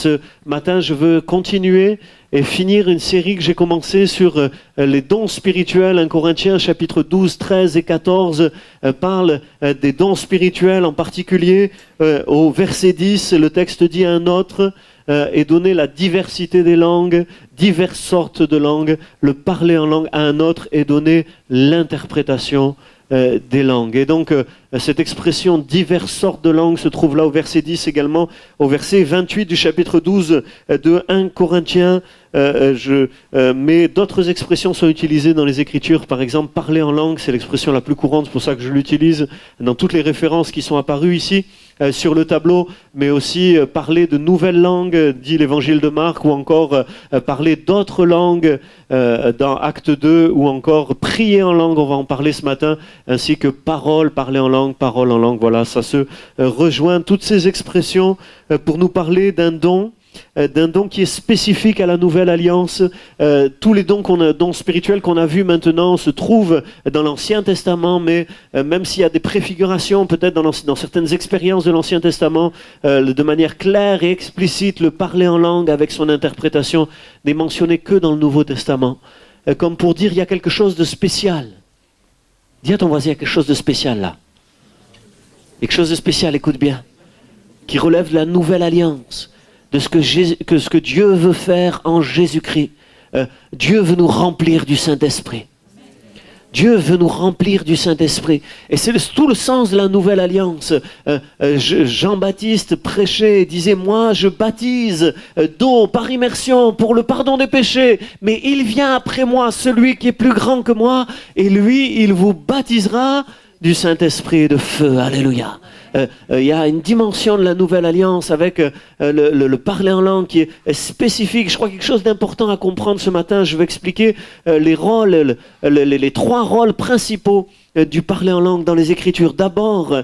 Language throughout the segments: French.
Ce matin, je veux continuer et finir une série que j'ai commencée sur les dons spirituels. 1 Corinthiens chapitre 12, 13 et 14 parle des dons spirituels, en particulier au verset 10, le texte dit à un autre et donner la diversité des langues, diverses sortes de langues, le parler en langue à un autre et donner l'interprétation des langues. Et donc, cette expression diverses sortes de langues se trouve là au verset 10 également, au verset 28 du chapitre 12 de 1 Corinthiens. Mais d'autres expressions sont utilisées dans les Écritures. Par exemple, parler en langue, c'est l'expression la plus courante, c'est pour ça que je l'utilise dans toutes les références qui sont apparues ici sur le tableau, mais aussi parler de nouvelles langues, dit l'évangile de Marc, ou encore parler d'autres langues dans Acte 2, ou encore prier en langue, on va en parler ce matin, ainsi que parole, parler en langue, parole en langue. Voilà, ça se rejoint, toutes ces expressions pour nous parler d'un don qui est spécifique à la Nouvelle Alliance. Tous les dons spirituels qu'on a vus maintenant se trouvent dans l'Ancien Testament, mais même s'il y a des préfigurations, peut-être dans certaines expériences de l'Ancien Testament, de manière claire et explicite, le parler en langue avec son interprétation n'est mentionné que dans le Nouveau Testament. Comme pour dire, il y a quelque chose de spécial. Dis à ton voisin, il y a quelque chose de spécial là. Quelque chose de spécial, écoute bien, qui relève de la Nouvelle Alliance, de ce que Dieu veut faire en Jésus-Christ. Dieu veut nous remplir du Saint-Esprit. Dieu veut nous remplir du Saint-Esprit. Et c'est tout le sens de la Nouvelle Alliance. Jean-Baptiste prêchait et disait, moi je baptise d'eau par immersion pour le pardon des péchés, mais il vient après moi, celui qui est plus grand que moi, et lui, il vous baptisera du Saint-Esprit et de feu. Alléluia. Il y a une dimension de la Nouvelle Alliance avec le parler en langue qui est spécifique. Je crois quelque chose d'important à comprendre ce matin. Je vais expliquer les rôles, les trois rôles principaux du parler en langue dans les Écritures. D'abord,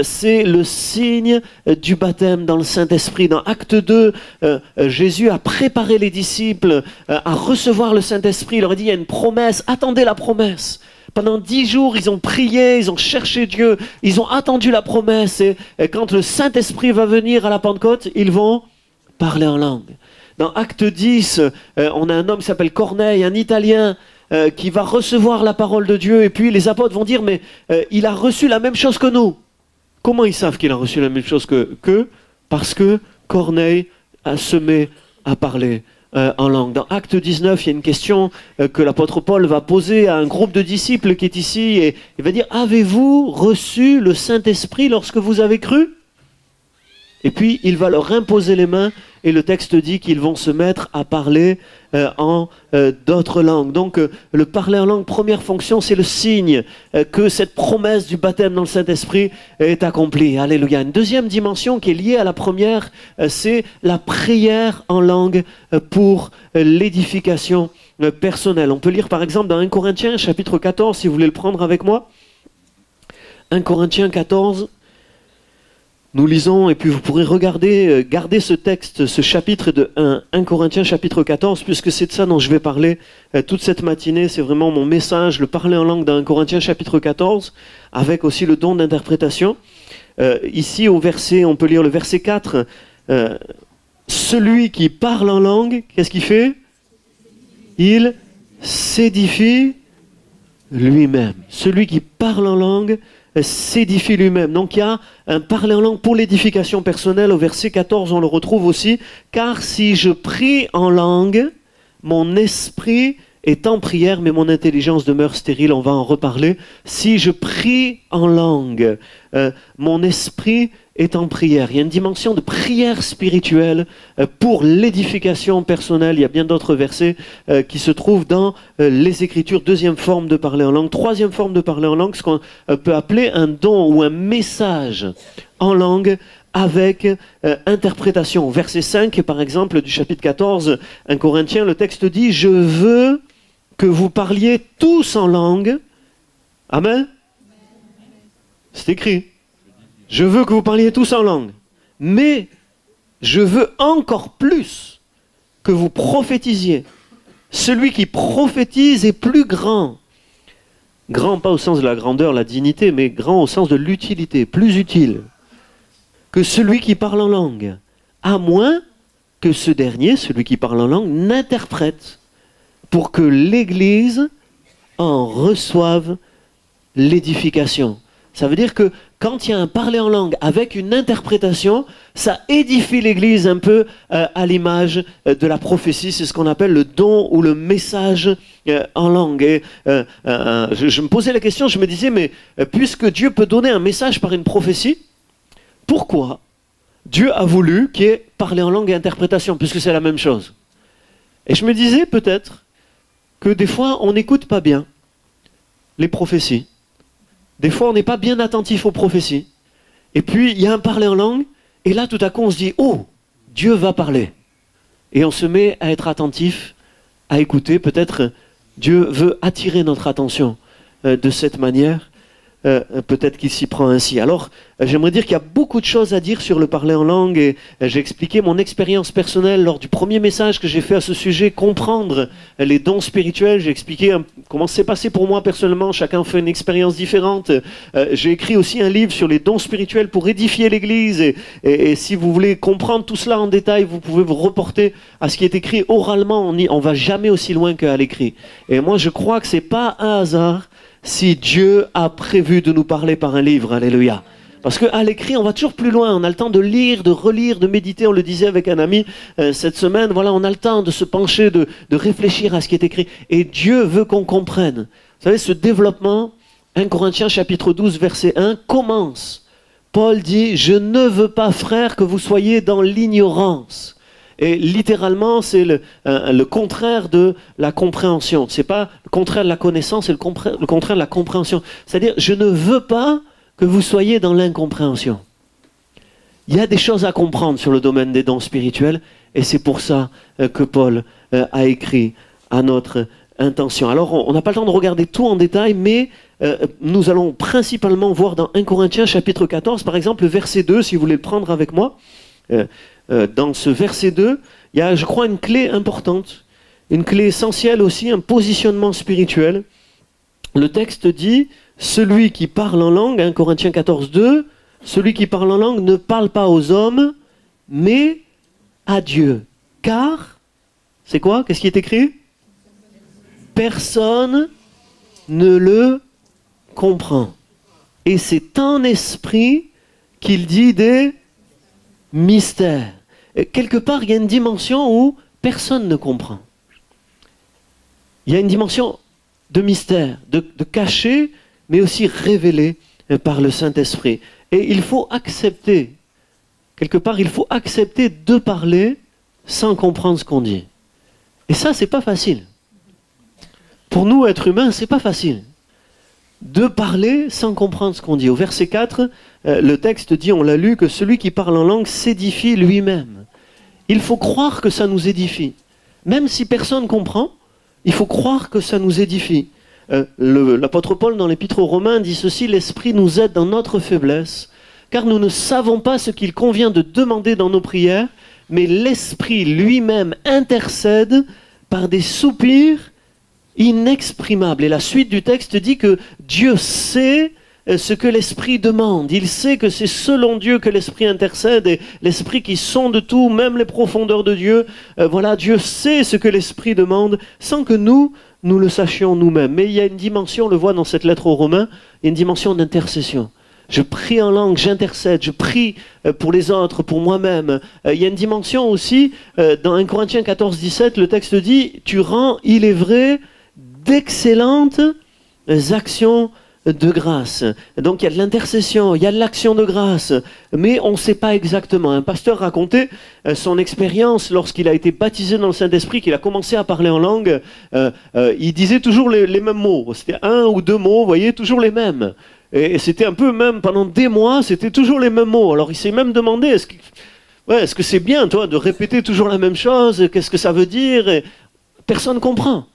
c'est le signe du baptême dans le Saint-Esprit. Dans Acte 2, Jésus a préparé les disciples à recevoir le Saint-Esprit. Il leur a dit, il y a une promesse, attendez la promesse. Pendant 10 jours, ils ont prié, ils ont cherché Dieu, ils ont attendu la promesse. Et quand le Saint-Esprit va venir à la Pentecôte, ils vont parler en langue. Dans Acte 10, on a un homme qui s'appelle Corneille, un Italien, qui va recevoir la parole de Dieu. Et puis les apôtres vont dire, mais il a reçu la même chose que nous. Comment ils savent qu'il a reçu la même chose qu'eux? Parce que Corneille se met à parler en langue. Dans Acte 19, il y a une question que l'apôtre Paul va poser à un groupe de disciples qui est ici, et il va dire, avez-vous reçu le Saint-Esprit lorsque vous avez cru? Et puis il va leur imposer les mains, et le texte dit qu'ils vont se mettre à parler en d'autres langues. Donc le parler en langue, première fonction, c'est le signe que cette promesse du baptême dans le Saint-Esprit est accomplie. Alléluia. Une deuxième dimension qui est liée à la première, c'est la prière en langue pour l'édification personnelle. On peut lire par exemple dans 1 Corinthiens chapitre 14, si vous voulez le prendre avec moi. 1 Corinthiens 14. Nous lisons, et puis vous pourrez garder ce texte, ce chapitre de 1 Corinthiens chapitre 14, puisque c'est de ça dont je vais parler toute cette matinée. C'est vraiment mon message, le parler en langue dans 1 Corinthiens chapitre 14, avec aussi le don d'interprétation. Ici au verset, on peut lire le verset 4, celui qui parle en langue, qu'est-ce qu'il fait? Il s'édifie lui-même. Celui qui parle en langue s'édifie lui-même. Donc il y a un parler en langue pour l'édification personnelle. Au verset 14, on le retrouve aussi. Car si je prie en langue, mon esprit est en prière, mais mon intelligence demeure stérile. On va en reparler. Si je prie en langue, mon esprit est en prière. Il y a une dimension de prière spirituelle pour l'édification personnelle. Il y a bien d'autres versets qui se trouvent dans les Écritures. Deuxième forme de parler en langue. Troisième forme de parler en langue, ce qu'on peut appeler un don ou un message en langue avec interprétation. Verset 5, par exemple, du chapitre 14, 1 Corinthiens, le texte dit « Je veux que vous parliez tous en langue. » Amen. C'est écrit. Je veux que vous parliez tous en langue. Mais je veux encore plus que vous prophétisiez. Celui qui prophétise est plus grand. Grand, pas au sens de la grandeur, la dignité, mais grand au sens de l'utilité, plus utile que celui qui parle en langue. À moins que ce dernier, celui qui parle en langue, n'interprète pour que l'Église en reçoive l'édification. Ça veut dire que quand il y a un parler en langue avec une interprétation, ça édifie l'Église un peu à l'image de la prophétie. C'est ce qu'on appelle le don ou le message en langue. Et je me posais la question, je me disais, mais puisque Dieu peut donner un message par une prophétie, pourquoi Dieu a voulu qu'il y ait parler en langue et interprétation, puisque c'est la même chose? Et je me disais peut-être que des fois, on n'écoute pas bien les prophéties. Des fois, on n'est pas bien attentif aux prophéties. Et puis, il y a un parler en langue, et là, tout à coup, on se dit, oh, Dieu va parler. Et on se met à être attentif, à écouter. Peut-être Dieu veut attirer notre attention de cette manière. Peut-être qu'il s'y prend ainsi. Alors, j'aimerais dire qu'il y a beaucoup de choses à dire sur le parler en langue, et j'ai expliqué mon expérience personnelle lors du premier message que j'ai fait à ce sujet, comprendre les dons spirituels. J'ai expliqué comment c'est passé pour moi personnellement, chacun fait une expérience différente. J'ai écrit aussi un livre sur les dons spirituels pour édifier l'Église, et si vous voulez comprendre tout cela en détail, vous pouvez vous reporter à ce qui est écrit oralement. On ne va jamais aussi loin qu'à l'écrit. Et moi, je crois que ce n'est pas un hasard si Dieu a prévu de nous parler par un livre, alléluia. Parce qu'à l'écrit, on va toujours plus loin, on a le temps de lire, de relire, de méditer, on le disait avec un ami cette semaine, voilà, on a le temps de se pencher, de réfléchir à ce qui est écrit. Et Dieu veut qu'on comprenne. Vous savez, ce développement, 1 Corinthiens chapitre 12, verset 1, commence. Paul dit, « Je ne veux pas, frères, que vous soyez dans l'ignorance. » Et littéralement, c'est le contraire de la compréhension. Ce n'est pas le contraire de la connaissance, c'est le contraire de la compréhension. C'est-à-dire, je ne veux pas que vous soyez dans l'incompréhension. Il y a des choses à comprendre sur le domaine des dons spirituels, et c'est pour ça que Paul a écrit à notre intention. Alors, on n'a pas le temps de regarder tout en détail, mais nous allons principalement voir dans 1 Corinthiens chapitre 14, par exemple, le verset 2, si vous voulez le prendre avec moi. Dans ce verset 2, il y a, je crois, une clé importante, une clé essentielle aussi, un positionnement spirituel. Le texte dit, celui qui parle en langue, 1 Corinthiens 14, 2, celui qui parle en langue ne parle pas aux hommes, mais à Dieu. Car, c'est quoi? Qu'est-ce qui est écrit? Personne ne le comprend. Et c'est en esprit qu'il dit des mystère. Quelque part, il y a une dimension où personne ne comprend. Il y a une dimension de mystère, de caché, mais aussi révélé par le Saint-Esprit. Et il faut accepter, quelque part, il faut accepter de parler sans comprendre ce qu'on dit. Et ça, c'est pas facile. Pour nous, êtres humains, c'est pas facile. De parler sans comprendre ce qu'on dit. Au verset 4, le texte dit, on l'a lu, que celui qui parle en langue s'édifie lui-même. Il faut croire que ça nous édifie. Même si personne ne comprend, il faut croire que ça nous édifie. L'apôtre Paul, dans l'épître aux Romains, dit ceci, « L'Esprit nous aide dans notre faiblesse, car nous ne savons pas ce qu'il convient de demander dans nos prières, mais l'Esprit lui-même intercède par des soupirs inexprimable. » Et la suite du texte dit que Dieu sait ce que l'Esprit demande. Il sait que c'est selon Dieu que l'Esprit intercède, et l'Esprit qui sonde tout, même les profondeurs de Dieu. Voilà, Dieu sait ce que l'Esprit demande sans que nous le sachions nous-mêmes. Mais il y a une dimension, on le voit dans cette lettre aux Romains, il y a une dimension d'intercession. Je prie en langue, j'intercède, je prie pour les autres, pour moi-même. Il y a une dimension aussi, dans 1 Corinthiens 14, 17, le texte dit, tu rends, il est vrai, d'excellentes actions de grâce. Donc il y a de l'intercession, il y a de l'action de grâce, mais on ne sait pas exactement. Un pasteur racontait son expérience lorsqu'il a été baptisé dans le Saint-Esprit, qu'il a commencé à parler en langue. Il disait toujours les mêmes mots. C'était un ou deux mots, vous voyez, toujours les mêmes. Et c'était un peu même, pendant des mois, c'était toujours les mêmes mots. Alors il s'est même demandé, est-ce que c'est bien, toi, de répéter toujours la même chose? Qu'est-ce que ça veut dire? Et personne ne comprend.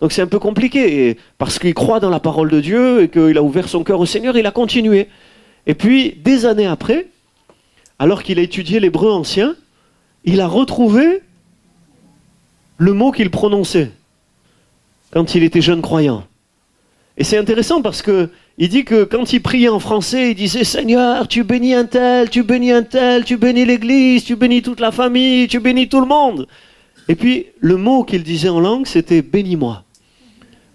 Donc c'est un peu compliqué, parce qu'il croit dans la parole de Dieu et qu'il a ouvert son cœur au Seigneur, il a continué. Et puis, des années après, alors qu'il a étudié l'hébreu ancien, il a retrouvé le mot qu'il prononçait quand il était jeune croyant. Et c'est intéressant parce qu'il il dit que quand il priait en français, il disait « Seigneur, tu bénis un tel, tu bénis un tel, tu bénis l'église, tu bénis toute la famille, tu bénis tout le monde. » Et puis, le mot qu'il disait en langue, c'était « bénis-moi ».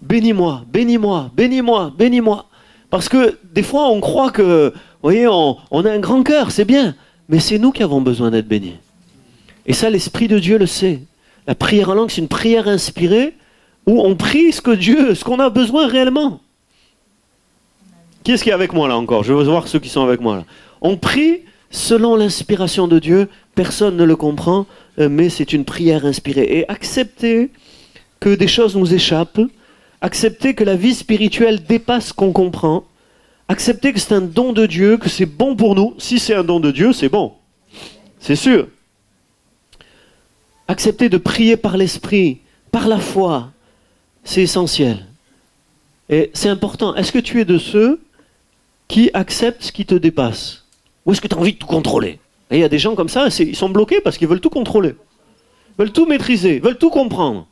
Bénis-moi, bénis-moi, bénis-moi, bénis-moi. Parce que des fois, on croit que, vous voyez, on a un grand cœur, c'est bien. Mais c'est nous qui avons besoin d'être bénis. Et ça, l'Esprit de Dieu le sait. La prière en langue, c'est une prière inspirée où on prie ce qu'on a besoin réellement. Qui est-ce qui est avec moi là encore? Je veux voir ceux qui sont avec moi là. On prie selon l'inspiration de Dieu. Personne ne le comprend, mais c'est une prière inspirée. Et accepter que des choses nous échappent, accepter que la vie spirituelle dépasse ce qu'on comprend, accepter que c'est un don de Dieu, que c'est bon pour nous. Si c'est un don de Dieu, c'est bon. C'est sûr. Accepter de prier par l'Esprit, par la foi, c'est essentiel. Et c'est important. Est-ce que tu es de ceux qui acceptent ce qui te dépasse? Ou est-ce que tu as envie de tout contrôler? Et il y a des gens comme ça, ils sont bloqués parce qu'ils veulent tout contrôler. Ils veulent tout maîtriser, ils veulent tout comprendre.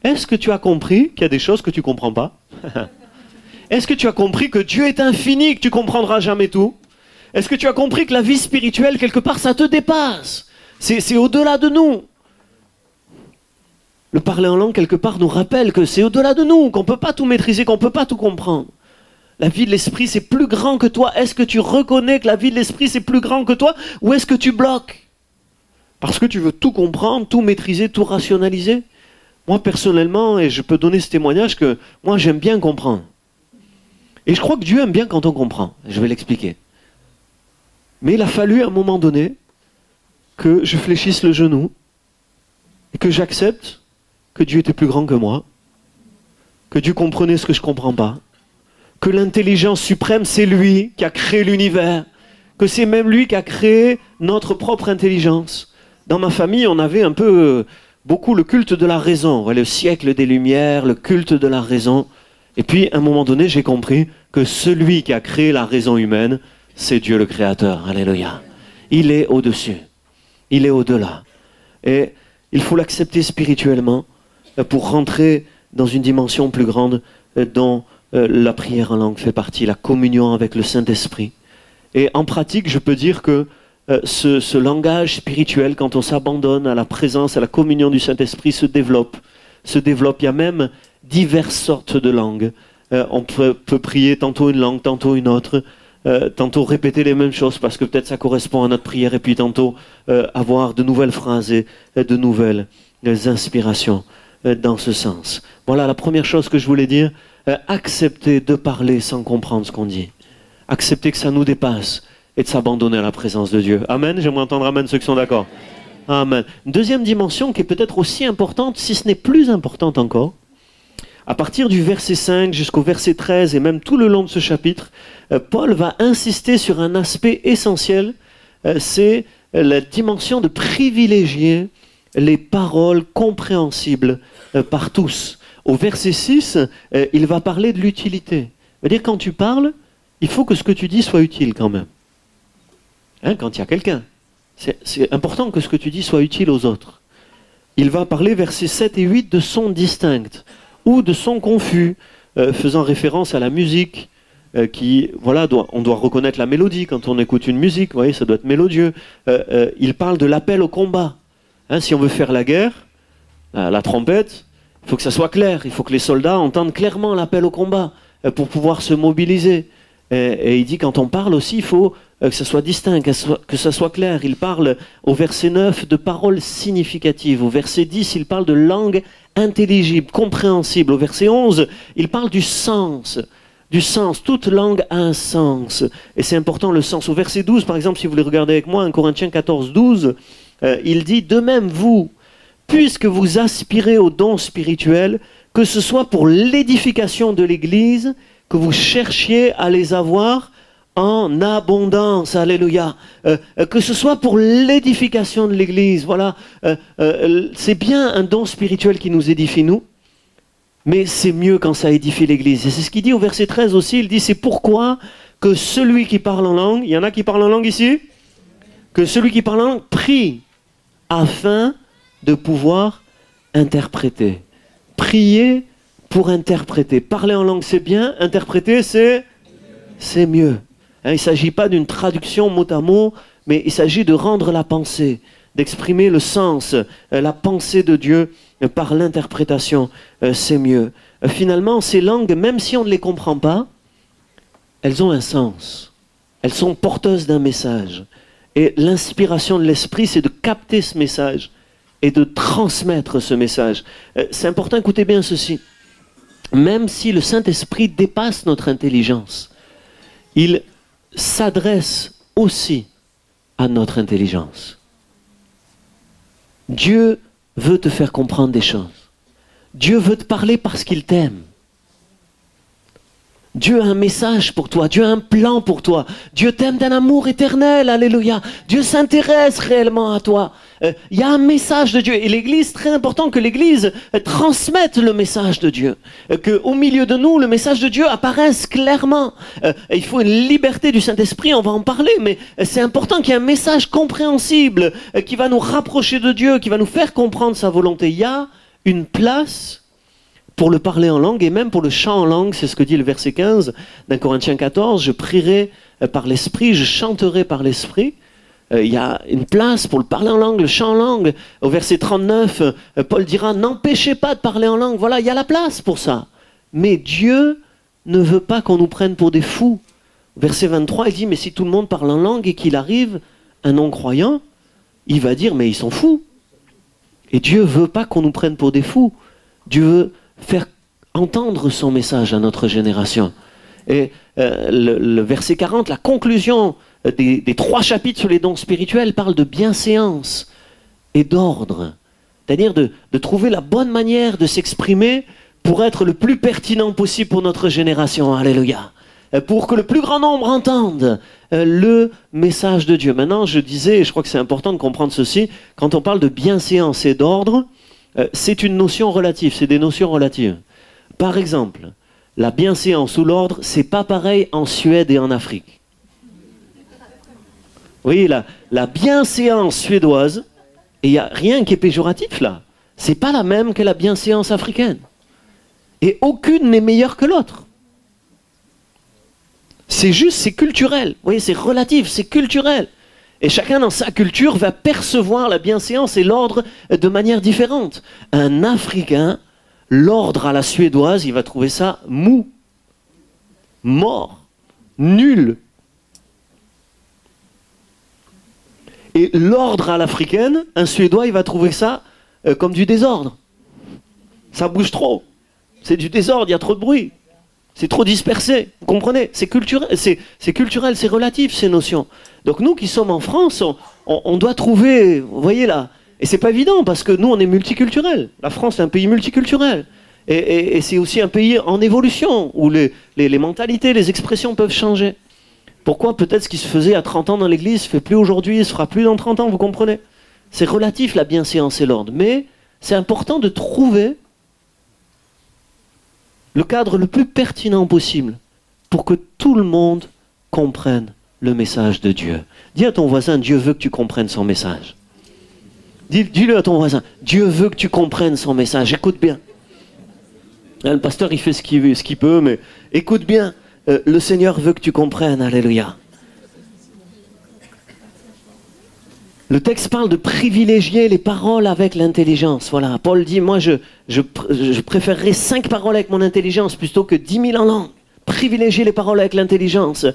Est-ce que tu as compris qu'il y a des choses que tu ne comprends pas? Est-ce que tu as compris que Dieu est infini, que tu ne comprendras jamais tout? Est-ce que tu as compris que la vie spirituelle, quelque part, ça te dépasse? C'est au-delà de nous. Le parler en langue, quelque part, nous rappelle que c'est au-delà de nous, qu'on ne peut pas tout maîtriser, qu'on ne peut pas tout comprendre. La vie de l'esprit, c'est plus grand que toi. Est-ce que tu reconnais que la vie de l'esprit, c'est plus grand que toi? Ou est-ce que tu bloques? Parce que tu veux tout comprendre, tout maîtriser, tout rationaliser? Moi, personnellement, et je peux donner ce témoignage, que moi, j'aime bien comprendre. Et je crois que Dieu aime bien quand on comprend. Je vais l'expliquer. Mais il a fallu, à un moment donné, que je fléchisse le genou et que j'accepte que Dieu était plus grand que moi, que Dieu comprenait ce que je ne comprends pas, que l'intelligence suprême, c'est lui qui a créé l'univers, que c'est même lui qui a créé notre propre intelligence. Dans ma famille, on avait un peu... beaucoup le culte de la raison, le siècle des Lumières, le culte de la raison. Et puis, à un moment donné, j'ai compris que celui qui a créé la raison humaine, c'est Dieu le Créateur. Alléluia. Il est au-dessus. Il est au-delà. Et il faut l'accepter spirituellement pour rentrer dans une dimension plus grande dont la prière en langue fait partie, la communion avec le Saint-Esprit. Et en pratique, je peux dire que ce langage spirituel, quand on s'abandonne à la présence, à la communion du Saint-Esprit, se développe. Il y a même diverses sortes de langues. On peut prier tantôt une langue, tantôt une autre, tantôt répéter les mêmes choses parce que peut-être ça correspond à notre prière, et puis tantôt avoir de nouvelles phrases et de nouvelles inspirations dans ce sens. Voilà la première chose que je voulais dire. Accepter de parler sans comprendre ce qu'on dit. Accepter que ça nous dépasse. Et de s'abandonner à la présence de Dieu. Amen. J'aimerais entendre amen ceux qui sont d'accord. Amen. Une deuxième dimension qui est peut-être aussi importante, si ce n'est plus importante encore, à partir du verset 5 jusqu'au verset 13 et même tout le long de ce chapitre, Paul va insister sur un aspect essentiel, c'est la dimension de privilégier les paroles compréhensibles par tous. Au verset 6, il va parler de l'utilité. C'est-à-dire quand tu parles, il faut que ce que tu dis soit utile quand même. Quand il y a quelqu'un. C'est important que ce que tu dis soit utile aux autres. Il va parler, versets 7 et 8, de sons distincts ou de sons confus, faisant référence à la musique, on doit reconnaître la mélodie quand on écoute une musique, vous voyez, ça doit être mélodieux. Il parle de l'appel au combat. Si on veut faire la guerre, la trompette, il faut que ça soit clair, il faut que les soldats entendent clairement l'appel au combat pour pouvoir se mobiliser. Et il dit quand on parle aussi, il faut que ça soit distinct, que ça soit clair. Il parle au verset 9 de paroles significatives. Au verset 10, il parle de langue intelligible, compréhensible. Au verset 11, il parle du sens. Du sens. Toute langue a un sens. Et c'est important le sens. Au verset 12, par exemple, si vous voulez regarder avec moi, 1 Corinthiens 14, 12, il dit « De même vous, puisque vous aspirez aux dons spirituels, que ce soit pour l'édification de l'Église, que vous cherchiez à les avoir en abondance, alléluia, que ce soit pour l'édification de l'Église, voilà, c'est bien un don spirituel qui nous édifie nous, mais c'est mieux quand ça édifie l'Église. Et c'est ce qu'il dit au verset 13 aussi, il dit c'est pourquoi que celui qui parle en langue, il y en a qui parlent en langue ici, que celui qui parle en langue prie afin de pouvoir interpréter. Prier pour interpréter. Parler en langue c'est bien, interpréter c'est c'est mieux. Hein, il ne s'agit pas d'une traduction mot à mot, mais il s'agit de rendre la pensée, d'exprimer le sens, la pensée de Dieu par l'interprétation, c'est mieux. Finalement, ces langues, même si on ne les comprend pas, elles ont un sens. Elles sont porteuses d'un message. Et l'inspiration de l'esprit, c'est de capter ce message et de transmettre ce message. C'est important, écoutez bien ceci. Même si le Saint-Esprit dépasse notre intelligence, il s'adresse aussi à notre intelligence. Dieu veut te faire comprendre des choses. Dieu veut te parler parce qu'il t'aime. Dieu a un message pour toi, Dieu a un plan pour toi. Dieu t'aime d'un amour éternel, alléluia. Dieu s'intéresse réellement à toi. Il y a un message de Dieu. Et l'Église, très important que l'Église transmette le message de Dieu. Qu'au milieu de nous, le message de Dieu apparaisse clairement. Il faut une liberté du Saint-Esprit, on va en parler, mais c'est important qu'il y ait un message compréhensible qui va nous rapprocher de Dieu, qui va nous faire comprendre sa volonté. Il y a une place pour le parler en langue et même pour le chant en langue, c'est ce que dit le verset 15 d'un Corinthiens 14, je prierai par l'Esprit, je chanterai par l'Esprit. Il y a une place pour le parler en langue, le chant en langue. Au verset 39, Paul dira, n'empêchez pas de parler en langue. Voilà, il y a la place pour ça. Mais Dieu ne veut pas qu'on nous prenne pour des fous. Verset 23, il dit, mais si tout le monde parle en langue et qu'il arrive un non-croyant, il va dire, mais ils sont fous. Et Dieu veut pas qu'on nous prenne pour des fous. Dieu veut faire entendre son message à notre génération. Et le verset 40, la conclusion des 3 chapitres sur les dons spirituels parle de bienséance et d'ordre. C'est-à-dire de trouver la bonne manière de s'exprimer pour être le plus pertinent possible pour notre génération. Alléluia. Pour que le plus grand nombre entende le message de Dieu. Maintenant, je disais, et je crois que c'est important de comprendre ceci, quand on parle de bienséance et d'ordre, c'est une notion relative, c'est des notions relatives. Par exemple, la bienséance ou l'ordre, c'est pas pareil en Suède et en Afrique. Oui, la bienséance suédoise, et il n'y a rien qui est péjoratif là, c'est pas la même que la bienséance africaine. Et aucune n'est meilleure que l'autre. C'est juste, c'est culturel. Vous voyez, c'est relatif, c'est culturel. Et chacun dans sa culture va percevoir la bienséance et l'ordre de manière différente. Un Africain, l'ordre à la suédoise, il va trouver ça mou, mort, nul. Et l'ordre à l'africaine, un Suédois, il va trouver ça comme du désordre. Ça bouge trop. C'est du désordre, il y a trop de bruit. C'est trop dispersé, vous comprenez? C'est culturel, c'est relatif ces notions. Donc nous qui sommes en France, on doit trouver, vous voyez là, et c'est pas évident parce que nous on est multiculturel. La France est un pays multiculturel. Et c'est aussi un pays en évolution, où les mentalités, les expressions peuvent changer. Pourquoi peut-être ce qui se faisait à 30 ans dans l'église ne se fait plus aujourd'hui, ne se fera plus dans 30 ans, vous comprenez? C'est relatif la bienséance et l'ordre, mais c'est important de trouver le cadre le plus pertinent possible pour que tout le monde comprenne le message de Dieu. Dis à ton voisin, Dieu veut que tu comprennes son message. Dis-le à ton voisin, Dieu veut que tu comprennes son message. Écoute bien. Le pasteur, il fait ce qu'il peut, mais écoute bien. Le Seigneur veut que tu comprennes. Alléluia. Le texte parle de privilégier les paroles avec l'intelligence. Voilà, Paul dit, moi je préférerais 5 paroles avec mon intelligence plutôt que 10 000 en langue. Privilégier les paroles avec l'intelligence.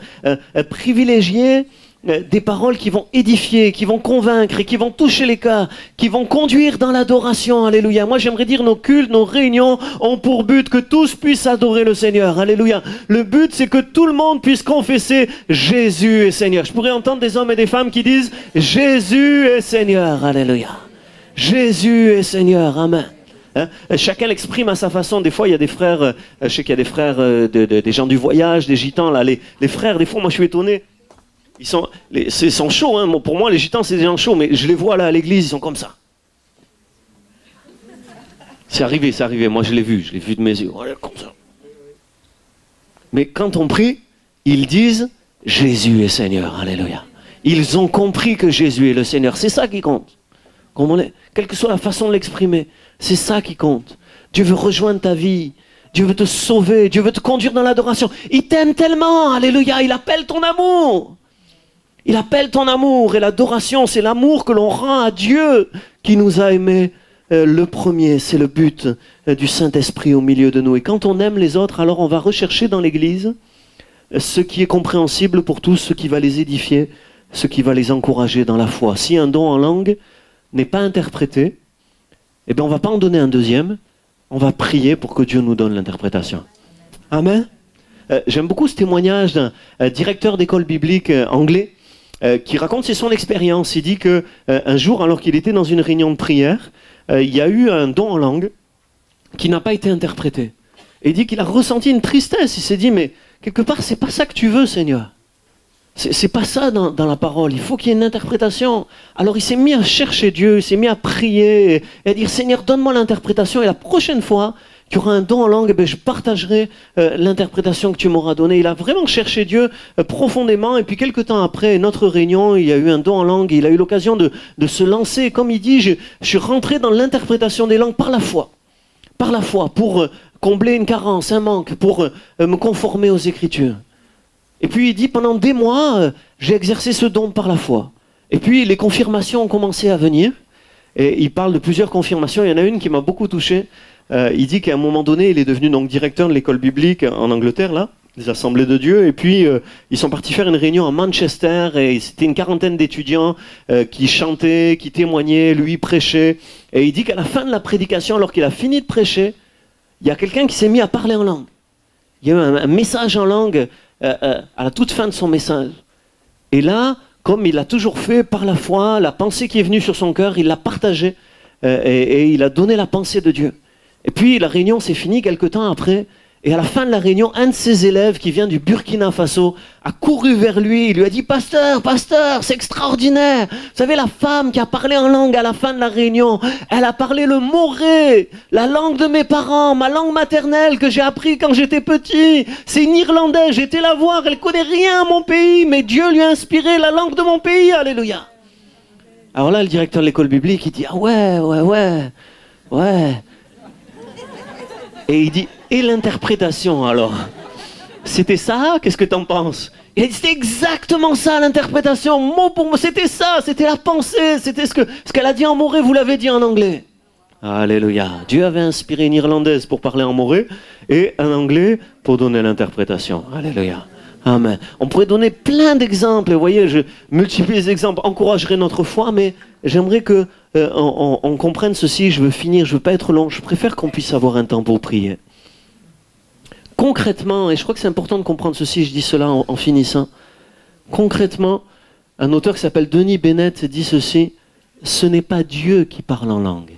Privilégier des paroles qui vont édifier, qui vont convaincre et qui vont toucher les cœurs, qui vont conduire dans l'adoration. Alléluia. Moi j'aimerais dire nos cultes, nos réunions ont pour but que tous puissent adorer le Seigneur. Alléluia. Le but c'est que tout le monde puisse confesser Jésus est Seigneur. Je pourrais entendre des hommes et des femmes qui disent Jésus est Seigneur. Alléluia. Jésus est Seigneur. Amen. Hein? Chacun l'exprime à sa façon. Des fois il y a des frères, je sais qu'il y a des frères, des gens du voyage, des gitans là. Les frères, des fois moi je suis étonné. Ils sont chauds, hein. Pour moi les gitans c'est des gens chauds, mais je les vois là à l'église, ils sont comme ça. C'est arrivé, moi je l'ai vu de mes yeux, voilà, comme ça. Mais quand on prie, ils disent Jésus est Seigneur, alléluia. Ils ont compris que Jésus est le Seigneur, c'est ça qui compte. Comprenez? Quelle que soit la façon de l'exprimer, c'est ça qui compte. Dieu veut rejoindre ta vie. Dieu veut te sauver, Dieu veut te conduire dans l'adoration. Il t'aime tellement, alléluia, il appelle ton amour. Il appelle ton amour et l'adoration, c'est l'amour que l'on rend à Dieu qui nous a aimés. Le premier, c'est le but du Saint-Esprit au milieu de nous. Et quand on aime les autres, alors on va rechercher dans l'Église ce qui est compréhensible pour tous, ce qui va les édifier, ce qui va les encourager dans la foi. Si un don en langue n'est pas interprété, eh bien on ne va pas en donner un deuxième, on va prier pour que Dieu nous donne l'interprétation. Amen. J'aime beaucoup ce témoignage d'un directeur d'école biblique anglais qui raconte, c'est son expérience. Il dit qu'un jour, alors qu'il était dans une réunion de prière, il y a eu un don en langue qui n'a pas été interprété. Et il dit qu'il a ressenti une tristesse. Il s'est dit, mais quelque part, c'est pas ça que tu veux, Seigneur. C'est pas ça dans la parole. Il faut qu'il y ait une interprétation. Alors il s'est mis à chercher Dieu, il s'est mis à prier et à dire, Seigneur, donne-moi l'interprétation. Et la prochaine fois qu'il y aura un don en langue, je partagerai l'interprétation que tu m'auras donnée. Il a vraiment cherché Dieu profondément. Et puis quelques temps après, notre réunion, il y a eu un don en langue. Il a eu l'occasion de se lancer. Et comme il dit, je suis rentré dans l'interprétation des langues par la foi. Par la foi, pour combler une carence, un manque, pour me conformer aux Écritures. Et puis il dit, pendant des mois, j'ai exercé ce don par la foi. Et puis les confirmations ont commencé à venir. Et il parle de plusieurs confirmations. Il y en a une qui m'a beaucoup touché. Il dit qu'à un moment donné, il est devenu donc directeur de l'école biblique en Angleterre, là, des Assemblées de Dieu. Et puis ils sont partis faire une réunion à Manchester. Et c'était une quarantaine d'étudiants qui chantaient, qui témoignaient, lui prêchait. Et il dit qu'à la fin de la prédication, alors qu'il a fini de prêcher, il y a quelqu'un qui s'est mis à parler en langue. Il y a eu un message en langue à la toute fin de son message. Et là, comme il l'a toujours fait par la foi, la pensée qui est venue sur son cœur, il l'a partagée et il a donné la pensée de Dieu. Et puis la réunion s'est finie quelques temps après. Et à la fin de la réunion, un de ses élèves qui vient du Burkina Faso a couru vers lui. Il lui a dit, pasteur, c'est extraordinaire. Vous savez, la femme qui a parlé en langue à la fin de la réunion, elle a parlé le moré, la langue de mes parents, ma langue maternelle que j'ai appris quand j'étais petit. C'est une Irlandaise, j'étais la voir, elle connaît rien à mon pays, mais Dieu lui a inspiré la langue de mon pays, alléluia. Alors là, le directeur de l'école biblique, il dit, ah ouais. Et il dit, et l'interprétation alors? C'était ça? Qu'est-ce que t'en penses? Et il dit, c'était exactement ça l'interprétation, mot pour mot, c'était ça, c'était la pensée, c'était ce qu'elle a dit en moré, vous l'avez dit en anglais. Alléluia. Dieu avait inspiré une Irlandaise pour parler en moré et un Anglais pour donner l'interprétation. Alléluia. Amen. On pourrait donner plein d'exemples, vous voyez, je multiplie les exemples, encouragerai notre foi, mais j'aimerais que on comprenne ceci. Je veux finir, je veux pas être long, je préfère qu'on puisse avoir un temps pour prier. Concrètement, et je crois que c'est important de comprendre ceci, je dis cela en finissant. Concrètement, un auteur qui s'appelle Denis Bennett dit ceci, ce n'est pas Dieu qui parle en langue,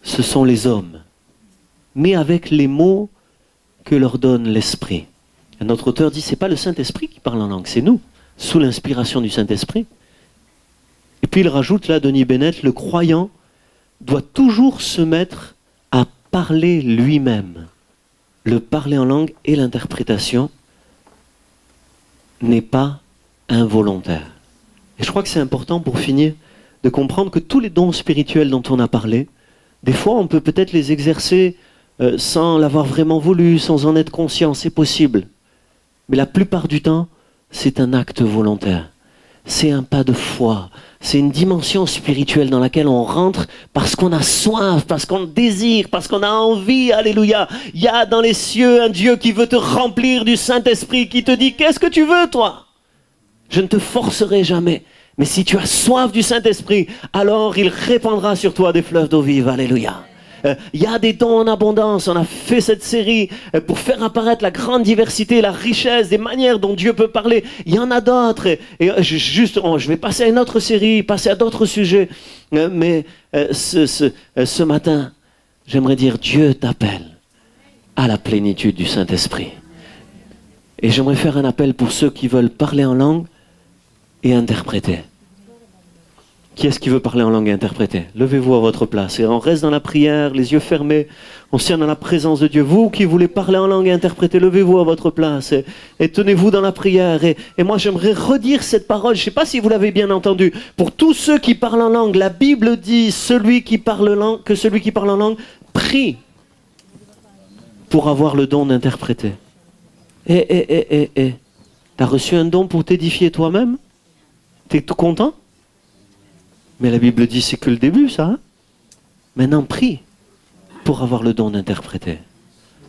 ce sont les hommes, mais avec les mots que leur donne l'Esprit. Un autre auteur dit, c'est pas le Saint-Esprit qui parle en langue, c'est nous, sous l'inspiration du Saint-Esprit. Et puis il rajoute là, Denis Bennett, le croyant doit toujours se mettre à parler lui-même. Le parler en langue et l'interprétation n'est pas involontaire. Et je crois que c'est important pour finir de comprendre que tous les dons spirituels dont on a parlé, des fois on peut peut-être les exercer sans l'avoir vraiment voulu, sans en être conscient, c'est possible. Mais la plupart du temps, c'est un acte volontaire. C'est un pas de foi. C'est une dimension spirituelle dans laquelle on rentre parce qu'on a soif, parce qu'on désire, parce qu'on a envie. Alléluia. Il y a dans les cieux un Dieu qui veut te remplir du Saint-Esprit, qui te dit, qu'est-ce que tu veux, toi? Je ne te forcerai jamais. Mais si tu as soif du Saint-Esprit, alors il répandra sur toi des fleuves d'eau vive. Alléluia. Il y a des dons en abondance. On a fait cette série pour faire apparaître la grande diversité, la richesse des manières dont Dieu peut parler. Il y en a d'autres. Et je vais passer à une autre série, passer à d'autres sujets. Mais ce matin, j'aimerais dire, Dieu t'appelle à la plénitude du Saint-Esprit. Et j'aimerais faire un appel pour ceux qui veulent parler en langue et interpréter. Qui est-ce qui veut parler en langue et interpréter? Levez-vous à votre place et on reste dans la prière, les yeux fermés, on se tient dans la présence de Dieu. Vous qui voulez parler en langue et interpréter, levez-vous à votre place et tenez-vous dans la prière. Et moi j'aimerais redire cette parole, je ne sais pas si vous l'avez bien entendu. Pour tous ceux qui parlent en langue, la Bible dit que celui qui parle en langue prie. pour avoir le don d'interpréter. T'as reçu un don pour t'édifier toi-même? T'es tout content? Mais la Bible dit c'est que le début, ça. Hein? Maintenant, prie pour avoir le don d'interpréter.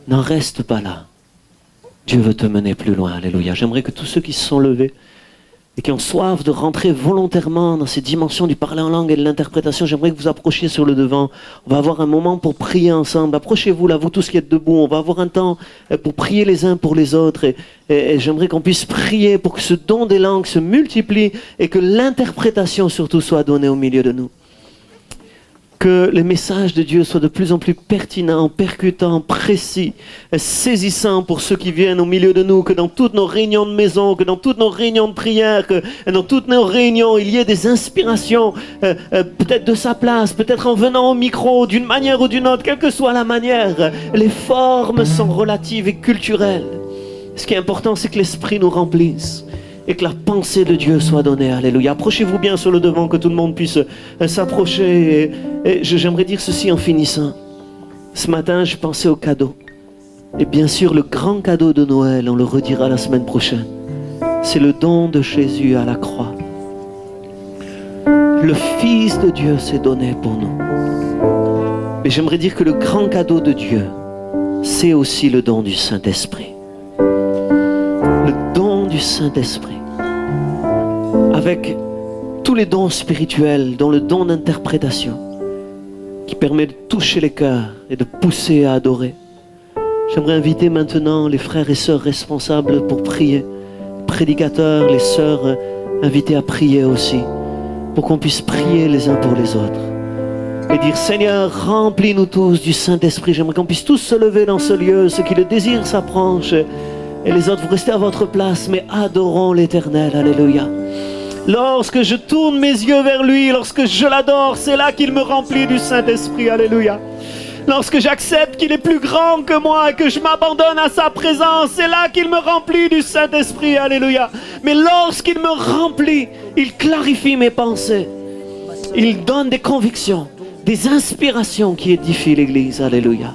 N'en reste pas là. Dieu veut te mener plus loin. Alléluia. J'aimerais que tous ceux qui se sont levés et qui ont soif de rentrer volontairement dans ces dimensions du parler en langue et de l'interprétation, j'aimerais que vous approchiez sur le devant. On va avoir un moment pour prier ensemble. Approchez-vous là, vous tous qui êtes debout. On va avoir un temps pour prier les uns pour les autres. Et j'aimerais qu'on puisse prier pour que ce don des langues se multiplie et que l'interprétation surtout soit donnée au milieu de nous. Que les messages de Dieu soient de plus en plus pertinents, percutants, précis, saisissants pour ceux qui viennent au milieu de nous, que dans toutes nos réunions de maison, que dans toutes nos réunions de prière, que dans toutes nos réunions, il y ait des inspirations, peut-être de sa place, peut-être en venant au micro, d'une manière ou d'une autre, quelle que soit la manière. Les formes sont relatives et culturelles. Ce qui est important, c'est que l'Esprit nous remplisse. Et que la pensée de Dieu soit donnée. Alléluia. Approchez-vous bien sur le devant, que tout le monde puisse s'approcher. Et j'aimerais dire ceci en finissant. Ce matin, je pensais au cadeau. Et bien sûr, le grand cadeau de Noël, on le redira la semaine prochaine. C'est le don de Jésus à la croix. Le Fils de Dieu s'est donné pour nous. Mais j'aimerais dire que le grand cadeau de Dieu, c'est aussi le don du Saint-Esprit. Le don du Saint-Esprit. Avec tous les dons spirituels, dont le don d'interprétation, qui permet de toucher les cœurs et de pousser à adorer. J'aimerais inviter maintenant les frères et sœurs responsables pour prier, les prédicateurs, les sœurs invitées à prier aussi, pour qu'on puisse prier les uns pour les autres. Et dire, Seigneur, remplis-nous tous du Saint-Esprit. J'aimerais qu'on puisse tous se lever dans ce lieu, ceux qui le désirent s'approchent. Et les autres, vous restez à votre place, mais adorons l'Éternel. Alléluia. Lorsque je tourne mes yeux vers lui, lorsque je l'adore, c'est là qu'il me remplit du Saint-Esprit. Alléluia. Lorsque j'accepte qu'il est plus grand que moi et que je m'abandonne à sa présence, c'est là qu'il me remplit du Saint-Esprit. Alléluia. Mais lorsqu'il me remplit, il clarifie mes pensées. Il donne des convictions, des inspirations qui édifient l'Église. Alléluia.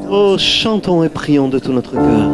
Oh, chantons et prions de tout notre cœur.